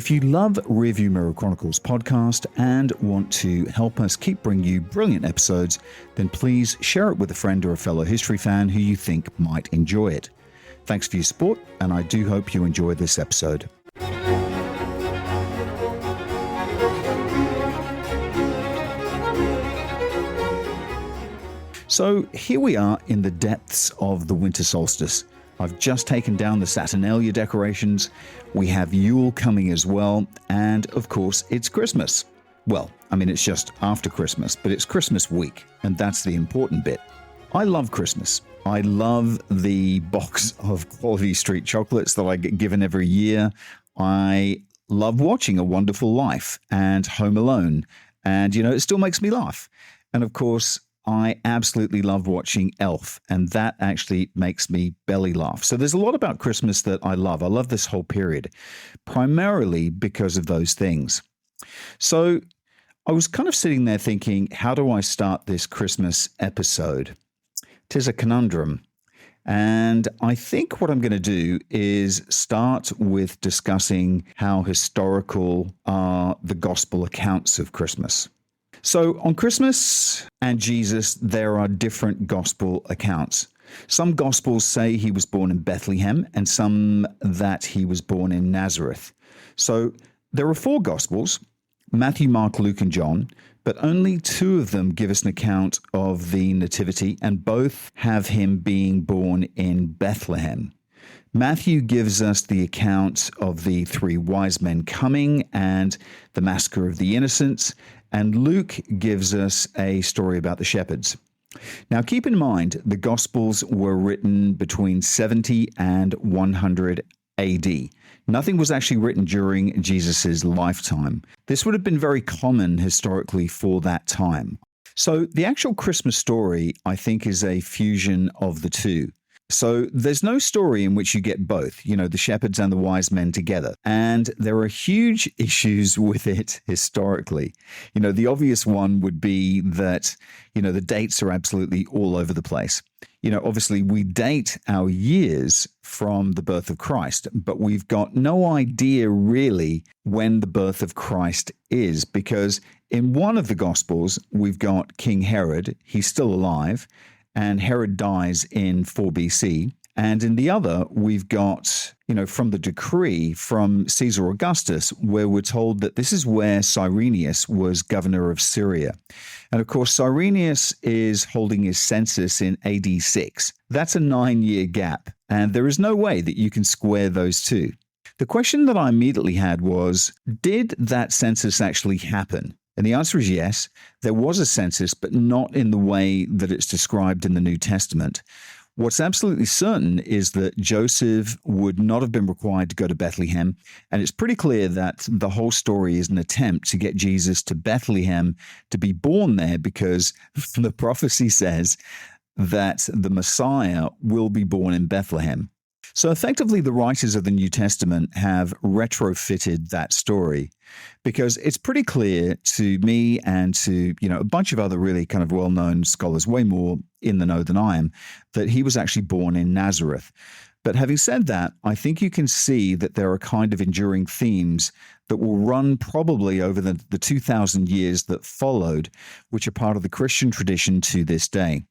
If you love Rearview Mirror Chronicles podcast and want to help us keep bringing you brilliant episodes, then please share it with a friend or a fellow history fan who you think might enjoy it. Thanks for your support, and I do hope you enjoy this episode. So here we are in the depths of the winter solstice. I've just taken down the Saturnalia decorations. We have Yule coming as well. And of course, it's Christmas. Well, I mean, it's just after Christmas, but it's Christmas week. And that's the important bit. I love Christmas. I love the box of Quality Street chocolates that I get given every year. I love watching A Wonderful Life and Home Alone. And, you know, it still makes me laugh. And of course, I absolutely love watching Elf, and that actually makes me belly laugh. So there's a lot about Christmas that I love. I love this whole period, primarily because of those things. So I was kind of sitting there thinking, how do I start this Christmas episode? 'Tis a conundrum. And I think what I'm going to do is start with discussing how historical are the gospel accounts of Christmas. So on Christmas and Jesus, there are different gospel accounts. Some gospels say he was born in Bethlehem and some that he was born in Nazareth. So there are four gospels, Matthew, Mark, Luke, and John, but only two of them give us an account of the nativity, and both have him being born in Bethlehem. Matthew gives us the account of the three wise men coming and the massacre of the innocents, and Luke gives us a story about the shepherds. Now, keep in mind, the Gospels were written between 70 and 100 AD. Nothing was actually written during Jesus' lifetime. This would have been very common historically for that time. So the actual Christmas story, I think, is a fusion of the two. So there's no story in which you get both, you know, the shepherds and the wise men together. And there are huge issues with it historically. You know, the obvious one would be that, you know, the dates are absolutely all over the place. You know, obviously we date our years from the birth of Christ, but we've got no idea really when the birth of Christ is, because in one of the Gospels, we've got King Herod, he's still alive, and Herod dies in 4 BC. And in the other, we've got, you know, from the decree from Caesar Augustus, where we're told that this is where Cyrenius was governor of Syria. And of course, Cyrenius is holding his census in AD 6. That's a 9-year gap, and there is no way that you can square those two. The question that I immediately had was, did that census actually happen? And the answer is yes, there was a census, but not in the way that it's described in the New Testament. What's absolutely certain is that Joseph would not have been required to go to Bethlehem, and it's pretty clear that the whole story is an attempt to get Jesus to Bethlehem to be born there, because the prophecy says that the Messiah will be born in Bethlehem. So effectively, the writers of the New Testament have retrofitted that story, because it's pretty clear to me and to, you know, a bunch of other really kind of well-known scholars, way more in the know than I am, that he was actually born in Nazareth. But having said that, I think you can see that there are kind of enduring themes that will run probably over the 2,000 years that followed, which are part of the Christian tradition to this day.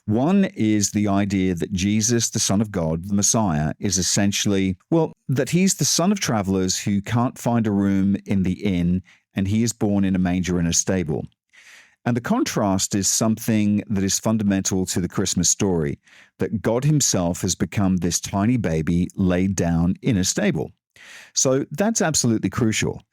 One is the idea that Jesus, the Son of God, the Messiah, is essentially, well, that he's the son of travelers who can't find a room in the inn, and he is born in a manger in a stable. And the contrast is something that is fundamental to the Christmas story, that God himself has become this tiny baby laid down in a stable. So that's absolutely crucial.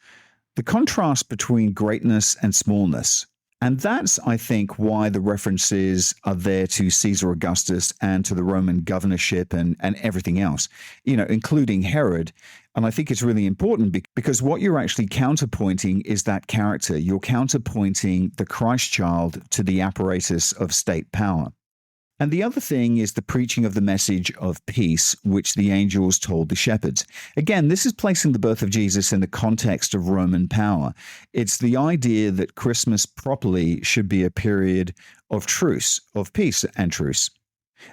The contrast between greatness and smallness. And that's, I think, why the references are there to Caesar Augustus and to the Roman governorship and everything else, you know, including Herod. And I think it's really important because what you're actually counterpointing is that character. You're counterpointing the Christ child to the apparatus of state power. And the other thing is the preaching of the message of peace, which the angels told the shepherds. Again, this is placing the birth of Jesus in the context of Roman power. It's the idea that Christmas properly should be a period of truce, of peace and truce.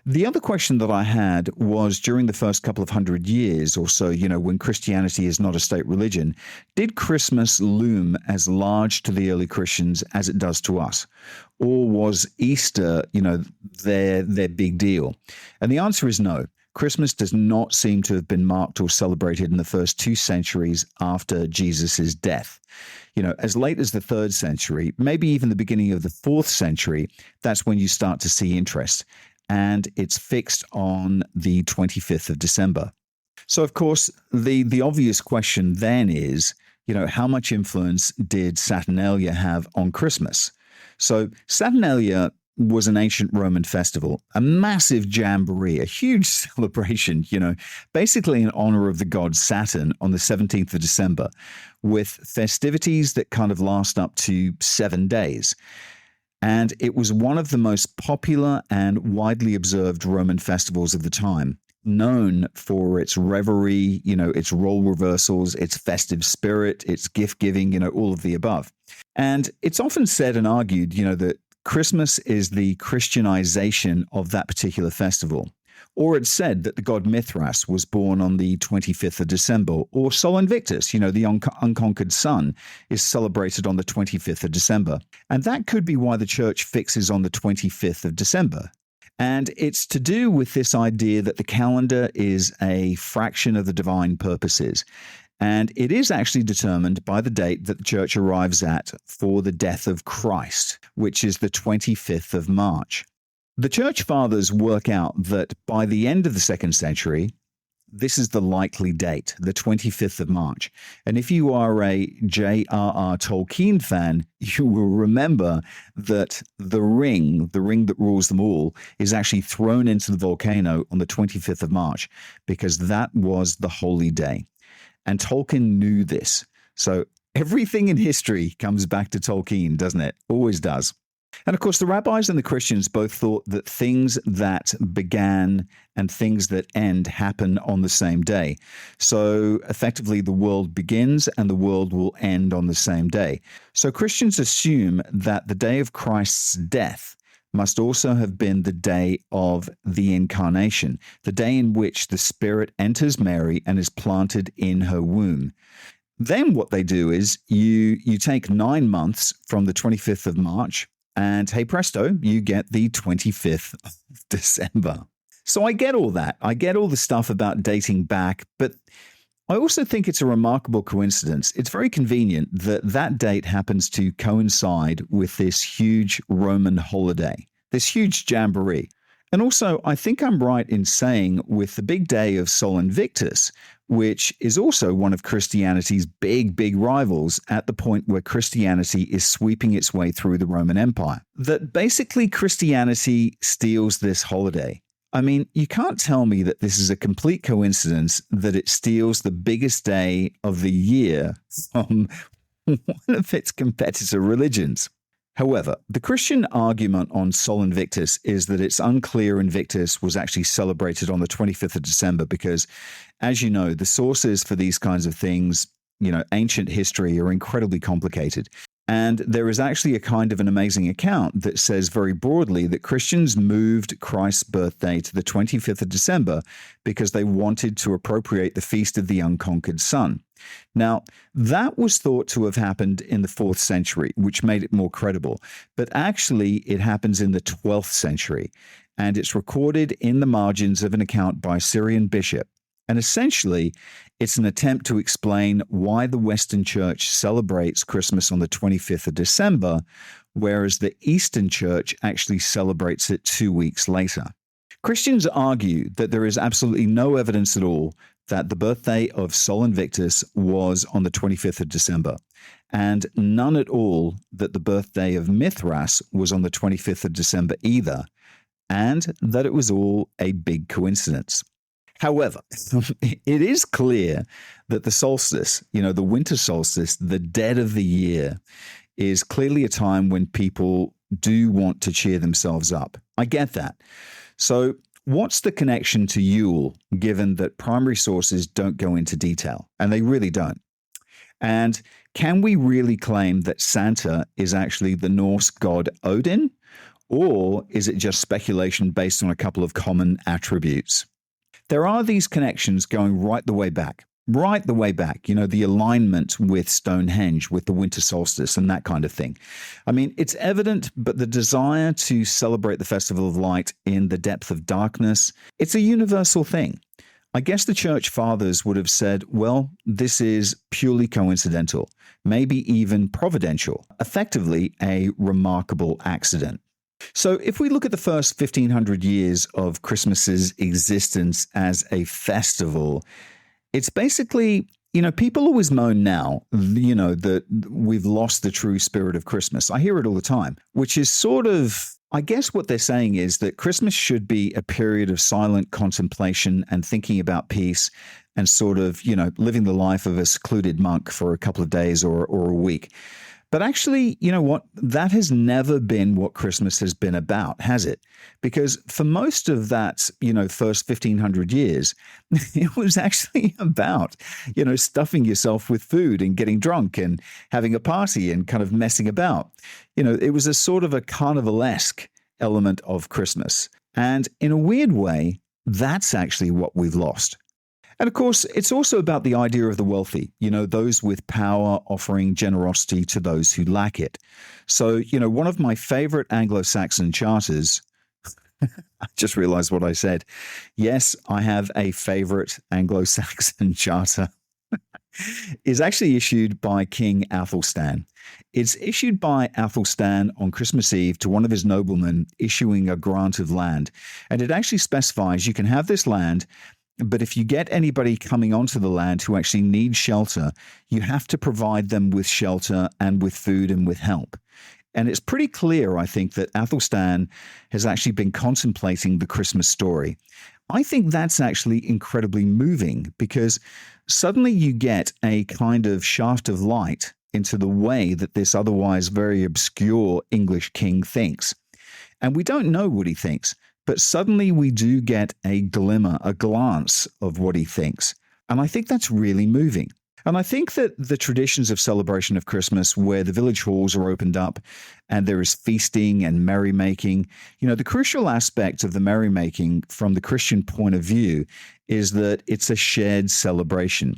The other question that I had was during the first couple of hundred years or so, when Christianity is not a state religion, did Christmas loom as large to the early Christians as it does to us? Or was Easter, their big deal? And the answer is no. Christmas does not seem to have been marked or celebrated in the first 2 centuries after Jesus' death. As late as the 3rd century, maybe even the beginning of the 4th century, that's when you start to see interest. And it's fixed on the 25th of December. So, of course, the obvious question then is, how much influence did Saturnalia have on Christmas? So Saturnalia was an ancient Roman festival, a massive jamboree, a huge celebration, basically in honor of the god Saturn on the 17th of December, with festivities that kind of last up to 7 days. And it was one of the most popular and widely observed Roman festivals of the time, known for its revelry, its role reversals, its festive spirit, its gift giving, all of the above. And it's often said and argued, that Christmas is the Christianization of that particular festival. Or it's said that the god Mithras was born on the 25th of December, or Sol Invictus, the unconquered sun, is celebrated on the 25th of December. And that could be why the church fixes on the 25th of December. And it's to do with this idea that the calendar is a fraction of the divine purposes. And it is actually determined by the date that the church arrives at for the death of Christ, which is the 25th of March. The church fathers work out that by the end of the 2nd century, this is the likely date, the 25th of March. And if you are a J.R.R. Tolkien fan, you will remember that the ring that rules them all, is actually thrown into the volcano on the 25th of March, because that was the holy day. And Tolkien knew this. So everything in history comes back to Tolkien, doesn't it? Always does. And of course, the rabbis and the Christians both thought that things that began and things that end happen on the same day. So effectively, the world begins and the world will end on the same day. So Christians assume that the day of Christ's death must also have been the day of the incarnation, the day in which the Spirit enters Mary and is planted in her womb. Then what they do is you take 9 months from the 25th of March, and hey presto, you get the 25th of December. So I get all that. I get all the stuff about dating back, but I also think it's a remarkable coincidence. It's very convenient that that date happens to coincide with this huge Roman holiday, this huge jamboree. And also, I think I'm right in saying with the big day of Sol Invictus, which is also one of Christianity's big rivals at the point where Christianity is sweeping its way through the Roman Empire, that basically Christianity steals this holiday. I mean, you can't tell me that this is a complete coincidence that it steals the biggest day of the year from one of its competitor religions. However, the Christian argument on Sol Invictus is that it's unclear Invictus was actually celebrated on the 25th of December because, as you know, the sources for these kinds of things, ancient history, are incredibly complicated. And there is actually a kind of an amazing account that says very broadly that Christians moved Christ's birthday to the 25th of December because they wanted to appropriate the feast of the unconquered sun. Now, that was thought to have happened in the 4th century, which made it more credible. But actually, it happens in the 12th century, and it's recorded in the margins of an account by a Syrian bishop. And essentially, it's an attempt to explain why the Western Church celebrates Christmas on the 25th of December, whereas the Eastern Church actually celebrates it 2 weeks later. Christians argue that there is absolutely no evidence at all that the birthday of Sol Invictus was on the 25th of December, and none at all that the birthday of Mithras was on the 25th of December either, and that it was all a big coincidence. However, it is clear that the solstice, the winter solstice, the dead of the year, is clearly a time when people do want to cheer themselves up. I get that. So what's the connection to Yule, given that primary sources don't go into detail? And they really don't. And can we really claim that Santa is actually the Norse god Odin? Or is it just speculation based on a couple of common attributes? There are these connections going right the way back. Right the way back, the alignment with Stonehenge, with the winter solstice and that kind of thing. I mean, it's evident, but the desire to celebrate the Festival of Light in the depth of darkness, it's a universal thing. I guess the church fathers would have said, well, this is purely coincidental, maybe even providential, effectively a remarkable accident. So if we look at the first 1500 years of Christmas's existence as a festival, it's basically, people always moan now, that we've lost the true spirit of Christmas. I hear it all the time, which is sort of, I guess what they're saying is that Christmas should be a period of silent contemplation and thinking about peace and sort of, living the life of a secluded monk for a couple of days or a week. But actually, you know what? That has never been what Christmas has been about, has it? Because for most of that, first 1500 years, it was actually about, stuffing yourself with food and getting drunk and having a party and kind of messing about. It was a sort of a carnivalesque element of Christmas. And in a weird way, that's actually what we've lost. And of course, it's also about the idea of the wealthy, those with power offering generosity to those who lack it. So, one of my favorite Anglo-Saxon charters, I just realized what I said. Yes, I have a favorite Anglo-Saxon charter, is actually issued by King Athelstan. It's issued by Athelstan on Christmas Eve to one of his noblemen issuing a grant of land. And it actually specifies you can have this land, but if you get anybody coming onto the land who actually needs shelter, you have to provide them with shelter and with food and with help. And it's pretty clear, I think, that Athelstan has actually been contemplating the Christmas story. I think that's actually incredibly moving because suddenly you get a kind of shaft of light into the way that this otherwise very obscure English king thinks. And we don't know what he thinks. But suddenly we do get a glimmer, a glance of what he thinks. And I think that's really moving. And I think that the traditions of celebration of Christmas, where the village halls are opened up and there is feasting and merrymaking, the crucial aspect of the merrymaking from the Christian point of view is that it's a shared celebration.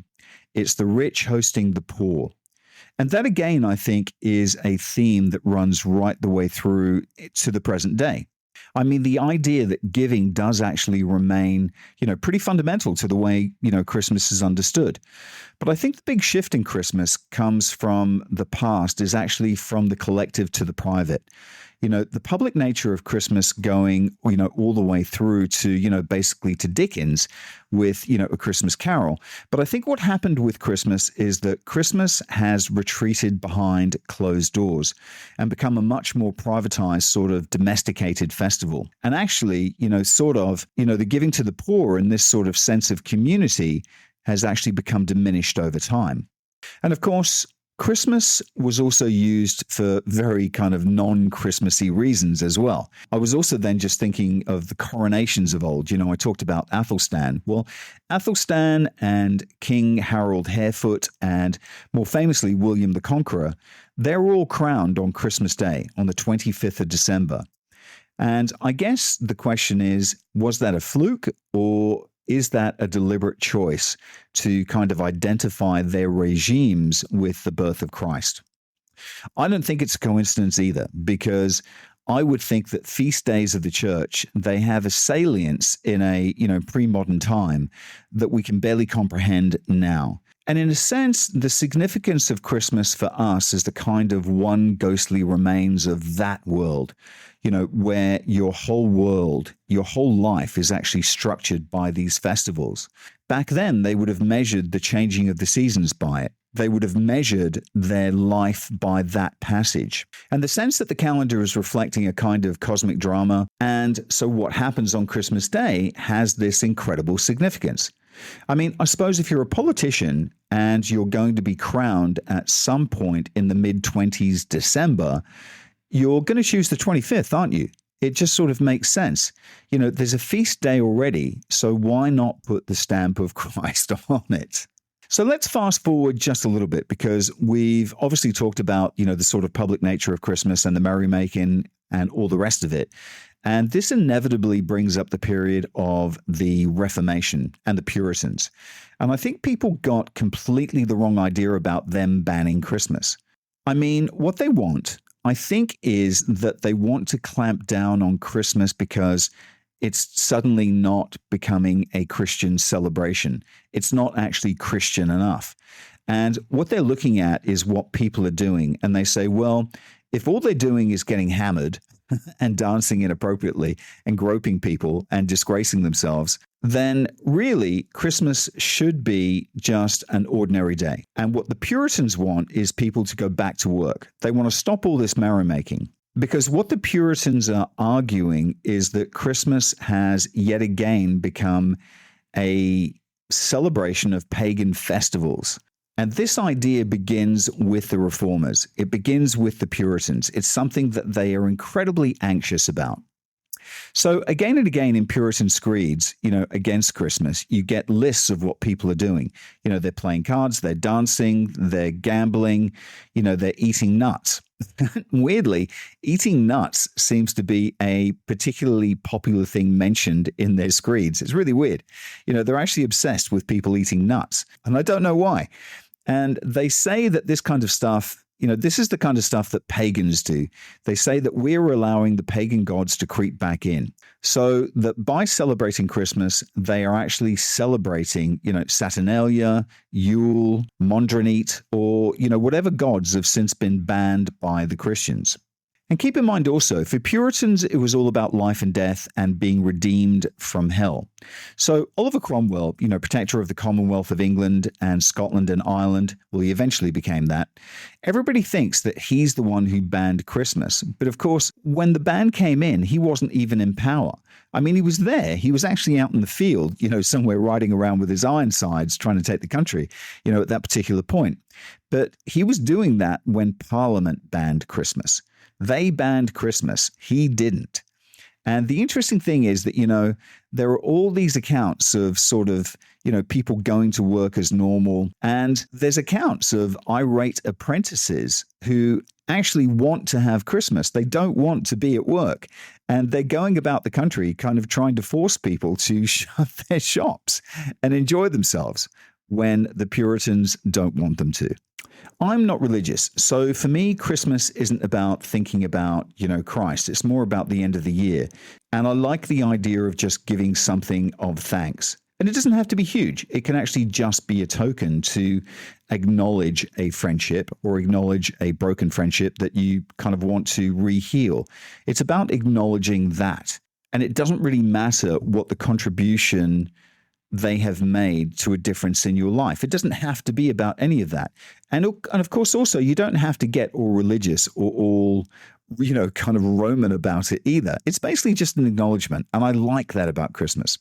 It's the rich hosting the poor. And that, again, I think, is a theme that runs right the way through to the present day. I mean, the idea that giving does actually remain, pretty fundamental to the way, Christmas is understood. But I think the big shift in Christmas comes from the past, is actually from the collective to the private. The public nature of Christmas going, all the way through to, basically to Dickens with, A Christmas Carol. But I think what happened with Christmas is that Christmas has retreated behind closed doors and become a much more privatized sort of domesticated festival. And actually, the giving to the poor and this sort of sense of community has actually become diminished over time. And of course, Christmas was also used for very kind of non-Christmassy reasons as well. I was also then just thinking of the coronations of old. I talked about Athelstan. Well, Athelstan and King Harold Harefoot and more famously William the Conqueror, they're all crowned on Christmas Day on the 25th of December. And I guess the question is, was that a fluke or is that a deliberate choice to kind of identify their regimes with the birth of Christ? I don't think it's a coincidence either, because I would think that feast days of the church, they have a salience in a, pre-modern time that we can barely comprehend now. And in a sense, the significance of Christmas for us is the kind of one ghostly remains of that world, where your whole world, your whole life is actually structured by these festivals. Back then, they would have measured the changing of the seasons by it. They would have measured their life by that passage. And the sense that the calendar is reflecting a kind of cosmic drama, and so what happens on Christmas Day has this incredible significance. I mean, I suppose if you're a politician and you're going to be crowned at some point in the mid-20s December, you're going to choose the 25th, aren't you? It just sort of makes sense. There's a feast day already, so why not put the stamp of Christ on it? So let's fast forward just a little bit, because we've obviously talked about, the sort of public nature of Christmas and the merrymaking and all the rest of it. And this inevitably brings up the period of the Reformation and the Puritans. And I think people got completely the wrong idea about them banning Christmas. I mean, what they want, I think, is that they want to clamp down on Christmas because it's suddenly not becoming a Christian celebration. It's not actually Christian enough. And what they're looking at is what people are doing. And they say, well, if all they're doing is getting hammered and dancing inappropriately and groping people and disgracing themselves, then really Christmas should be just an ordinary day. And what the Puritans want is people to go back to work. They want to stop all this merrymaking. Because what the Puritans are arguing is that Christmas has yet again become a celebration of pagan festivals. And this idea begins with the Reformers. It begins with the Puritans. It's something that they are incredibly anxious about. So again and again in Puritan screeds, against Christmas, you get lists of what people are doing. They're playing cards, they're dancing, they're gambling, they're eating nuts. Weirdly, eating nuts seems to be a particularly popular thing mentioned in their screeds. It's really weird. They're actually obsessed with people eating nuts, and I don't know why. And they say that this kind of stuff, this is the kind of stuff that pagans do. They say that we're allowing the pagan gods to creep back in. So that by celebrating Christmas, they are actually celebrating, Saturnalia, Yule, Mondranite, or, whatever gods have since been banned by the Christians. And keep in mind also, for Puritans, it was all about life and death and being redeemed from hell. So Oliver Cromwell, protector of the Commonwealth of England and Scotland and Ireland, well, he eventually became that. Everybody thinks that he's the one who banned Christmas. But of course, when the ban came in, he wasn't even in power. I mean, he was there. He was actually out in the field, somewhere riding around with his Ironsides trying to take the country, at that particular point. But he was doing that when Parliament banned Christmas. They banned Christmas. He didn't. And the interesting thing is that, there are all these accounts of sort of, people going to work as normal. And there's accounts of irate apprentices who actually want to have Christmas. They don't want to be at work. And they're going about the country kind of trying to force people to shut their shops and enjoy themselves when the Puritans don't want them to. I'm not religious, so for me, Christmas isn't about thinking about, Christ. It's more about the end of the year. And I like the idea of just giving something of thanks. And it doesn't have to be huge. It can actually just be a token to acknowledge a friendship or acknowledge a broken friendship that you kind of want to re-heal. It's about acknowledging that. And it doesn't really matter what the contribution they have made to a difference in your life. It doesn't have to be about any of that. And of course, also, you don't have to get all religious or all, kind of Roman about it either. It's basically just an acknowledgement. And I like that about Christmas.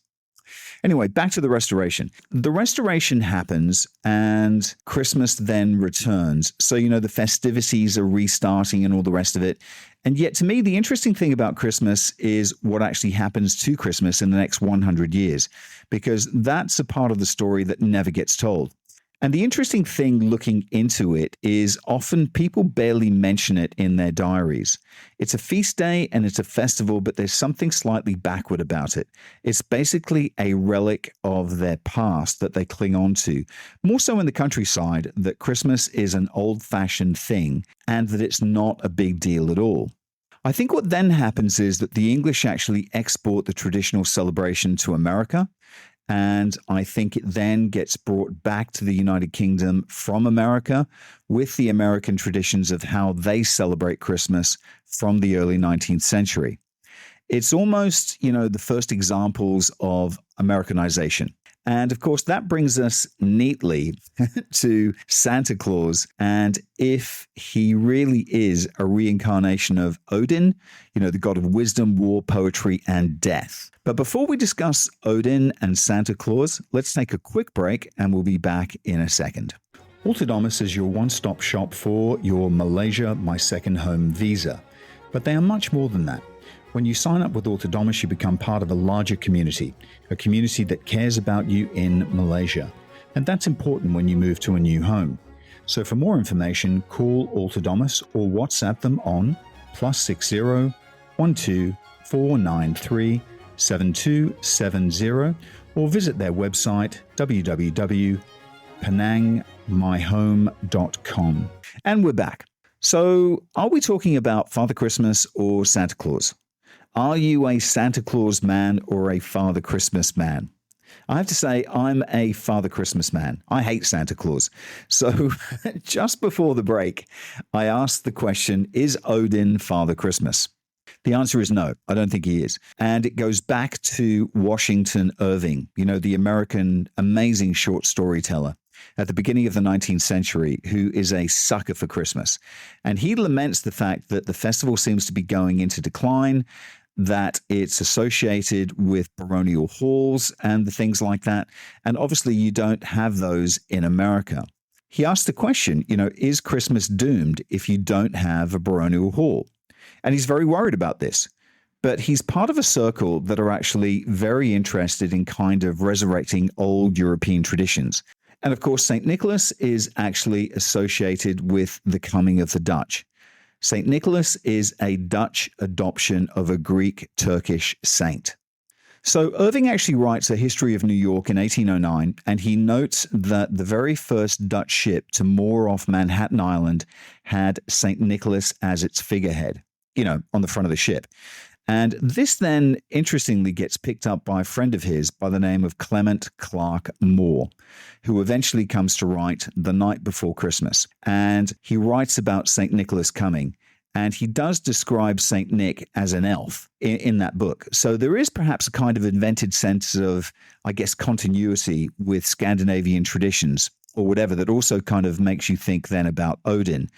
Anyway, back to the Restoration. The Restoration happens and Christmas then returns. So, the festivities are restarting and all the rest of it. And yet, to me, the interesting thing about Christmas is what actually happens to Christmas in the next 100 years, because that's a part of the story that never gets told. And the interesting thing looking into it is often people barely mention it in their diaries. It's a feast day and it's a festival, but there's something slightly backward about it. It's basically a relic of their past that they cling on to. More so in the countryside, that Christmas is an old-fashioned thing and that it's not a big deal at all. I think what then happens is that the English actually export the traditional celebration to America. And I think it then gets brought back to the United Kingdom from America with the American traditions of how they celebrate Christmas from the early 19th century. It's almost, the first examples of Americanization. And of course, that brings us neatly to Santa Claus. And if he really is a reincarnation of Odin, the god of wisdom, war, poetry, and death. But before we discuss Odin and Santa Claus, let's take a quick break and we'll be back in a second. Autonomous is your one-stop shop for your Malaysia My Second Home visa. But they are much more than that. When you sign up with Autonomous, you become part of a larger community, a community that cares about you in Malaysia. And that's important when you move to a new home. So for more information, call Autonomous or WhatsApp them on +60 124937270 or visit their website www.penangmyhome.com. And we're back. So, are we talking about Father Christmas or Santa Claus? Are you a Santa Claus man or a Father Christmas man? I have to say, I'm a Father Christmas man. I hate Santa Claus. So, just before the break, I asked the question, is Odin Father Christmas? The answer is no, I don't think he is. And it goes back to Washington Irving, the American amazing short storyteller at the beginning of the 19th century, who is a sucker for Christmas. And he laments the fact that the festival seems to be going into decline, that it's associated with baronial halls and the things like that. And obviously you don't have those in America. He asked the question, is Christmas doomed if you don't have a baronial hall? And he's very worried about this. But he's part of a circle that are actually very interested in kind of resurrecting old European traditions. And of course, St. Nicholas is actually associated with the coming of the Dutch. St. Nicholas is a Dutch adoption of a Greek-Turkish saint. So Irving actually writes A History of New York in 1809, and he notes that the very first Dutch ship to moor off Manhattan Island had St. Nicholas as its figurehead, on the front of the ship. And this then, interestingly, gets picked up by a friend of his by the name of Clement Clark Moore, who eventually comes to write The Night Before Christmas. And he writes about St. Nicholas coming, and he does describe St. Nick as an elf in that book. So there is perhaps a kind of invented sense of, continuity with Scandinavian traditions or whatever that also kind of makes you think then about Odin.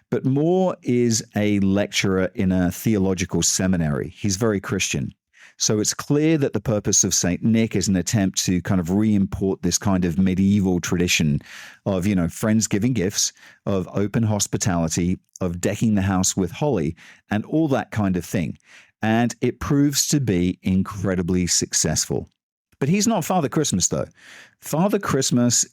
But Moore is a lecturer in a theological seminary. He's very Christian. So it's clear that the purpose of St. Nick is an attempt to kind of re-import this kind of medieval tradition of, friends giving gifts, of open hospitality, of decking the house with holly, and all that kind of thing. And it proves to be incredibly successful. But he's not Father Christmas, though. Father Christmas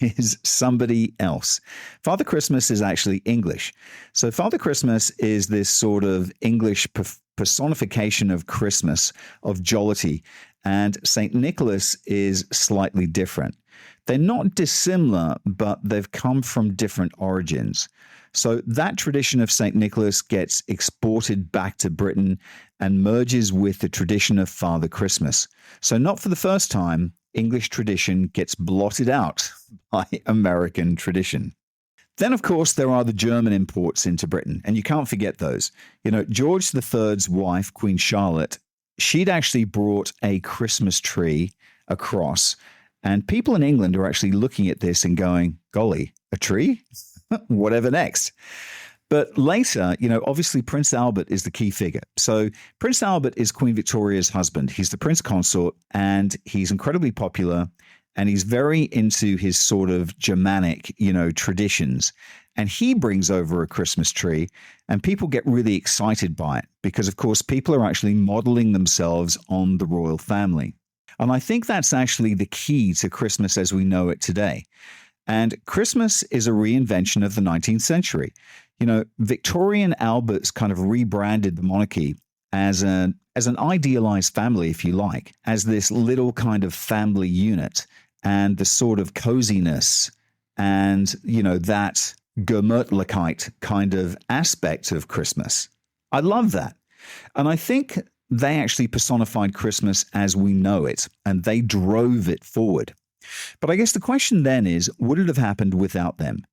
is somebody else. Father Christmas is actually English. So Father Christmas is this sort of English personification of Christmas, of jollity. And St. Nicholas is slightly different. They're not dissimilar, but they've come from different origins. So that tradition of St. Nicholas gets exported back to Britain and merges with the tradition of Father Christmas. So not for the first time, English tradition gets blotted out by American tradition. Then, of course, there are the German imports into Britain, and you can't forget those. George III's wife, Queen Charlotte, she'd actually brought a Christmas tree across, and people in England are actually looking at this and going, golly, a tree? Whatever next. But later, obviously Prince Albert is the key figure. So Prince Albert is Queen Victoria's husband. He's the Prince Consort, and he's incredibly popular, and he's very into his sort of Germanic, traditions. And he brings over a Christmas tree, and people get really excited by it because, of course, people are actually modeling themselves on the royal family. And I think that's actually the key to Christmas as we know it today. And Christmas is a reinvention of the 19th century. Victorian Albert's kind of rebranded the monarchy as an idealized family, if you like, as this little kind of family unit and the sort of coziness and, that Gemütlichkeit kind of aspect of Christmas. I love that. And I think they actually personified Christmas as we know it, and they drove it forward. But I guess the question then is, would it have happened without them?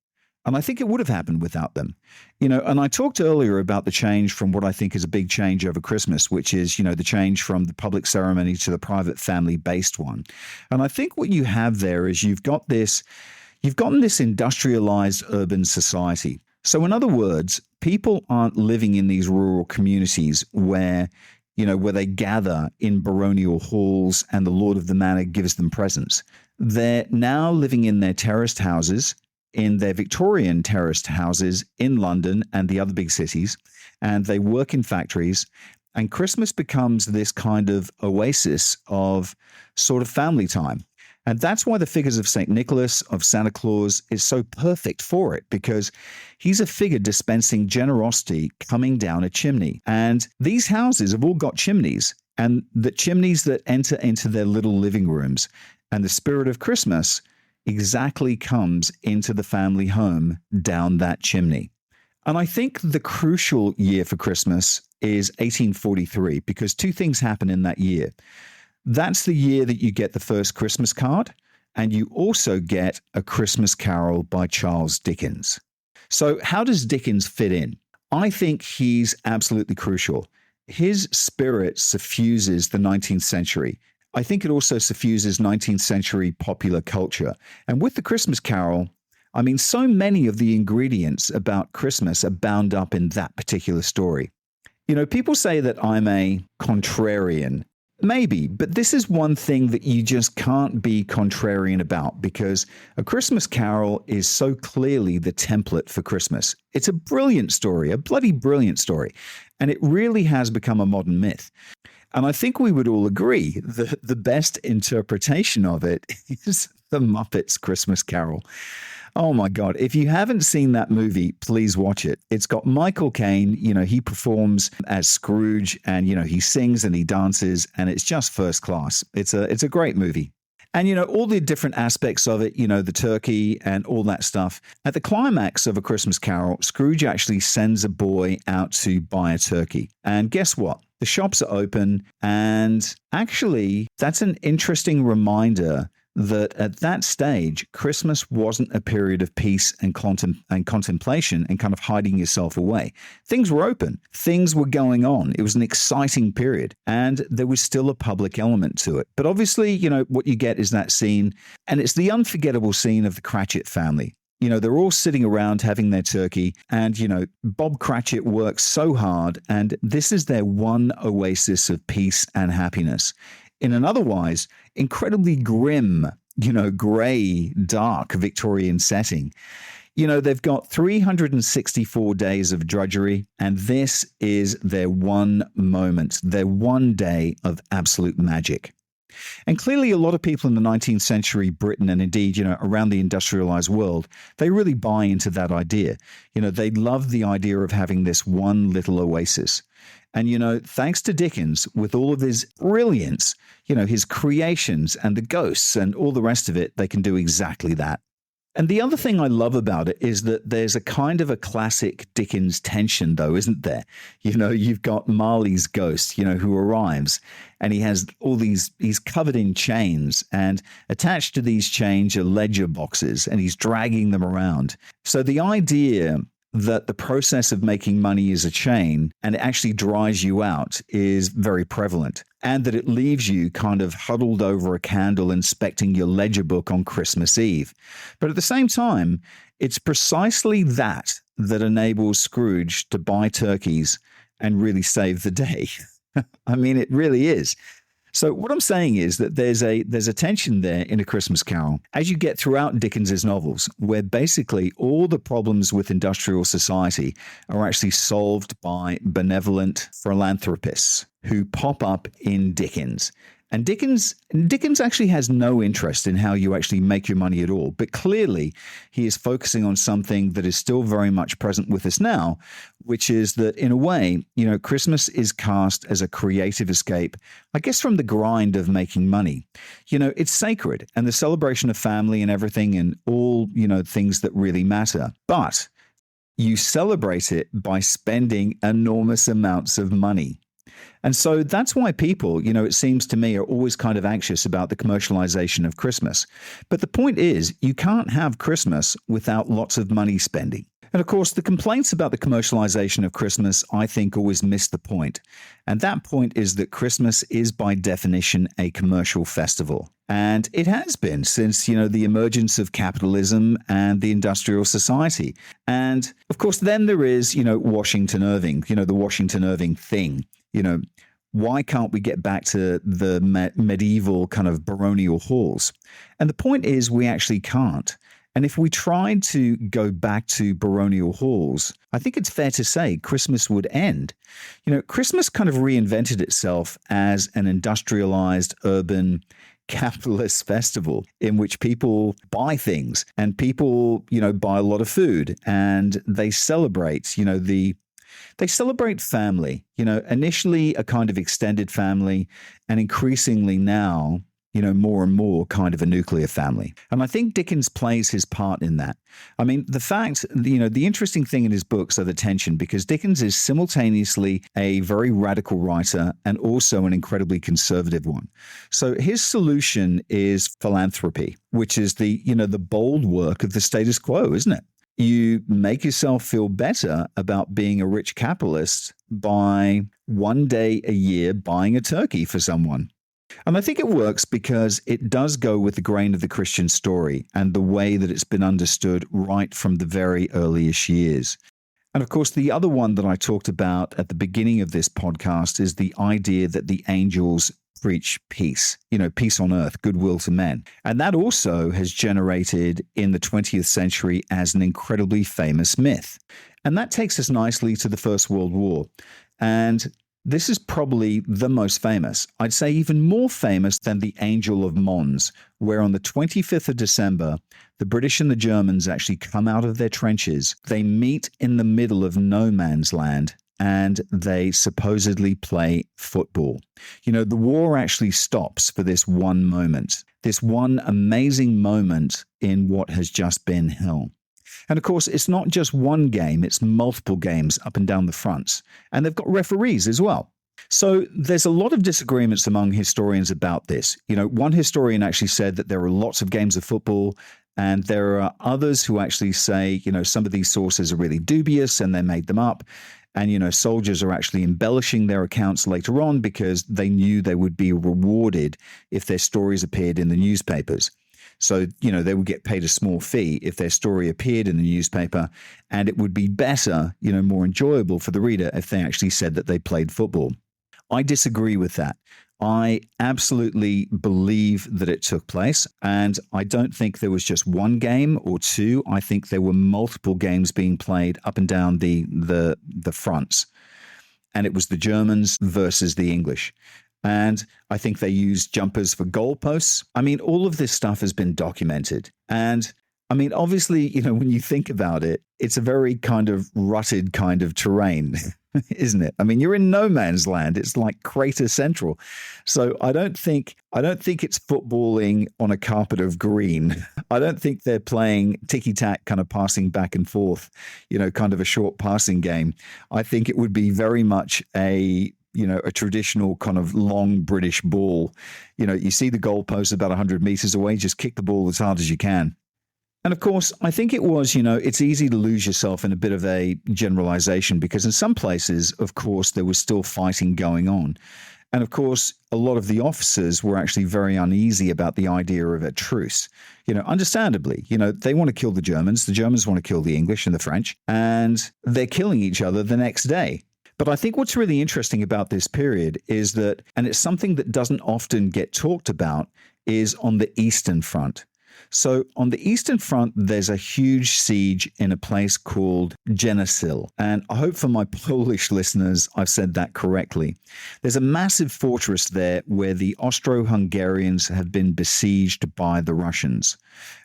And I think it would have happened without them. And I talked earlier about the change from what I think is a big change over Christmas, which is, the change from the public ceremony to the private family-based one. And I think what you have there is you've gotten this industrialized urban society. So in other words, people aren't living in these rural communities where they gather in baronial halls and the Lord of the Manor gives them presents. They're now living in their terraced houses, in their Victorian terraced houses in London and the other big cities, and they work in factories. And Christmas becomes this kind of oasis of sort of family time. And that's why the figures of St. Nicholas, of Santa Claus, is so perfect for it, because he's a figure dispensing generosity coming down a chimney. And these houses have all got chimneys, and the chimneys that enter into their little living rooms. And the spirit of Christmas exactly comes into the family home down that chimney. And I think the crucial year for Christmas is 1843, because two things happen in that year. That's the year that you get the first Christmas card, and you also get A Christmas Carol by Charles Dickens. So how does Dickens fit in? I think he's absolutely crucial. His spirit suffuses the 19th century. I think it also suffuses 19th century popular culture. And with the Christmas Carol, I mean, so many of the ingredients about Christmas are bound up in that particular story. You know, people say that I'm a contrarian. Maybe, but this is one thing that you just can't be contrarian about, because A Christmas Carol is so clearly the template for Christmas. It's a brilliant story, a bloody brilliant story, and it really has become a modern myth. And I think we would all agree that the best interpretation of it is The Muppets Christmas Carol. Oh my God. If you haven't seen that movie, please watch it. It's got Michael Caine, he performs as Scrooge, and, he sings and he dances, and it's just first class. It's a great movie. And, all the different aspects of it, the turkey and all that stuff. At the climax of A Christmas Carol, Scrooge actually sends a boy out to buy a turkey. And guess what? The shops are open. And actually, that's an interesting reminder that at that stage, Christmas wasn't a period of peace and contemplation and kind of hiding yourself away. Things were open. Things were going on. It was an exciting period, and there was still a public element to it. But obviously, what you get is that scene, and it's the unforgettable scene of the Cratchit family. They're all sitting around having their turkey, and, Bob Cratchit works so hard, and this is their one oasis of peace and happiness. In an otherwise incredibly grim, gray, dark Victorian setting. They've got 364 days of drudgery, and this is their one moment, their one day of absolute magic. And clearly a lot of people in the 19th century Britain, and indeed, around the industrialized world, they really buy into that idea. They love the idea of having this one little oasis. And, thanks to Dickens, with all of his brilliance, his creations and the ghosts and all the rest of it, they can do exactly that. And the other thing I love about it is that there's a kind of a classic Dickens tension, though, isn't there? You've got Marley's ghost, who arrives, and he has he's covered in chains, and attached to these chains are ledger boxes, and he's dragging them around. So the idea that the process of making money is a chain and it actually dries you out is very prevalent, and that it leaves you kind of huddled over a candle inspecting your ledger book on Christmas Eve. But at the same time, it's precisely that enables Scrooge to buy turkeys and really save the day. I mean, it really is. So what I'm saying is that there's a tension there in A Christmas Carol, as you get throughout Dickens's novels, where basically all the problems with industrial society are actually solved by benevolent philanthropists who pop up in Dickens. And Dickens actually has no interest in how you actually make your money at all. But clearly, he is focusing on something that is still very much present with us now, which is that, in a way, Christmas is cast as a creative escape, I guess, from the grind of making money. It's sacred, and the celebration of family and everything, and all, things that really matter. But you celebrate it by spending enormous amounts of money. And so that's why people, it seems to me, are always kind of anxious about the commercialization of Christmas. But the point is, you can't have Christmas without lots of money spending. And of course, the complaints about the commercialization of Christmas, I think, always miss the point. And that point is that Christmas is by definition a commercial festival. And it has been since, the emergence of capitalism and the industrial society. And of course, then there is, Washington Irving, the Washington Irving thing. Why can't we get back to the medieval kind of baronial halls? And the point is, we actually can't. And if we tried to go back to baronial halls, I think it's fair to say Christmas would end. Christmas kind of reinvented itself as an industrialized, urban, capitalist festival in which people buy things and people, buy a lot of food and they celebrate, they celebrate family, initially a kind of extended family and increasingly now, more and more kind of a nuclear family. And I think Dickens plays his part in that. I mean, the interesting thing in his books are the tension, because Dickens is simultaneously a very radical writer and also an incredibly conservative one. So his solution is philanthropy, which is the bold work of the status quo, isn't it? You make yourself feel better about being a rich capitalist by one day a year buying a turkey for someone. And I think it works because it does go with the grain of the Christian story and the way that it's been understood right from the very earliest years. And of course, the other one that I talked about at the beginning of this podcast is the idea that the angels preach peace, peace on earth, goodwill to men. And that also has generated in the 20th century as an incredibly famous myth. And that takes us nicely to the First World War. And this is probably the most famous. I'd say even more famous than the Angel of Mons, where on the 25th of December, the British and the Germans actually come out of their trenches. They meet in the middle of no man's land and they supposedly play football. The war actually stops for this one moment, this one amazing moment in what has just been hell. And of course, it's not just one game, it's multiple games up and down the fronts. And they've got referees as well. So there's a lot of disagreements among historians about this. One historian actually said that there are lots of games of football, and there are others who actually say, some of these sources are really dubious and they made them up. And, soldiers are actually embellishing their accounts later on because they knew they would be rewarded if their stories appeared in the newspapers. So, they would get paid a small fee if their story appeared in the newspaper, and it would be better, more enjoyable for the reader if they actually said that they played football. I disagree with that. I absolutely believe that it took place, and I don't think there was just one game or two. I think there were multiple games being played up and down the fronts, and it was the Germans versus the English. And I think they used jumpers for goalposts. I mean, all of this stuff has been documented. And I mean, obviously, when you think about it, it's a very kind of rutted kind of terrain, isn't it? I mean, you're in no man's land. It's like crater central. So I don't think it's footballing on a carpet of green. I don't think they're playing ticky-tack, kind of passing back and forth, kind of a short passing game. I think it would be very much a traditional kind of long British ball. You see the goalpost about 100 meters away, just kick the ball as hard as you can. And of course, I think it was, it's easy to lose yourself in a bit of a generalization because in some places, of course, there was still fighting going on. And of course, a lot of the officers were actually very uneasy about the idea of a truce. Understandably, they want to kill the Germans want to kill the English and the French, and they're killing each other the next day. But I think what's really interesting about this period is that, and it's something that doesn't often get talked about, is on the Eastern Front. So on the Eastern Front, there's a huge siege in a place called Genesil. And I hope for my Polish listeners, I've said that correctly. There's a massive fortress there where the Austro-Hungarians have been besieged by the Russians.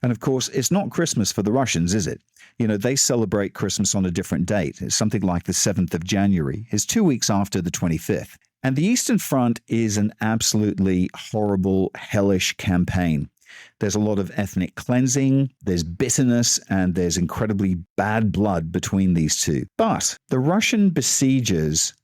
And of course, it's not Christmas for the Russians, is it? They celebrate Christmas on a different date. It's something like the 7th of January. It's 2 weeks after the 25th. And the Eastern Front is an absolutely horrible, hellish campaign. There's a lot of ethnic cleansing, there's bitterness, and there's incredibly bad blood between these two. But the Russian besiegers,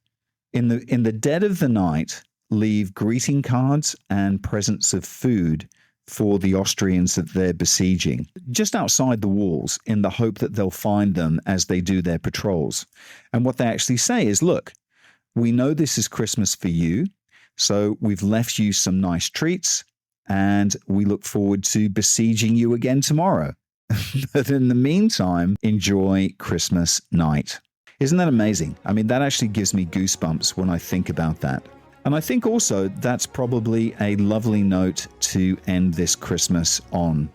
in the dead of the night, leave greeting cards and presents of food for the Austrians that they're besieging, just outside the walls, in the hope that they'll find them as they do their patrols. And what they actually say is, look, we know this is Christmas for you, so we've left you some nice treats, and we look forward to besieging you again tomorrow. But in the meantime, enjoy Christmas night. Isn't that amazing? I mean, that actually gives me goosebumps when I think about that. And I think also that's probably a lovely note to end this Christmas on.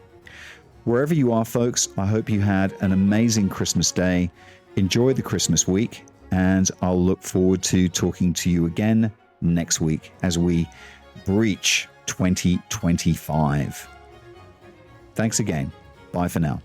Wherever you are, folks, I hope you had an amazing Christmas day. Enjoy the Christmas week, and I'll look forward to talking to you again next week as we breach 2025. Thanks again. Bye for now.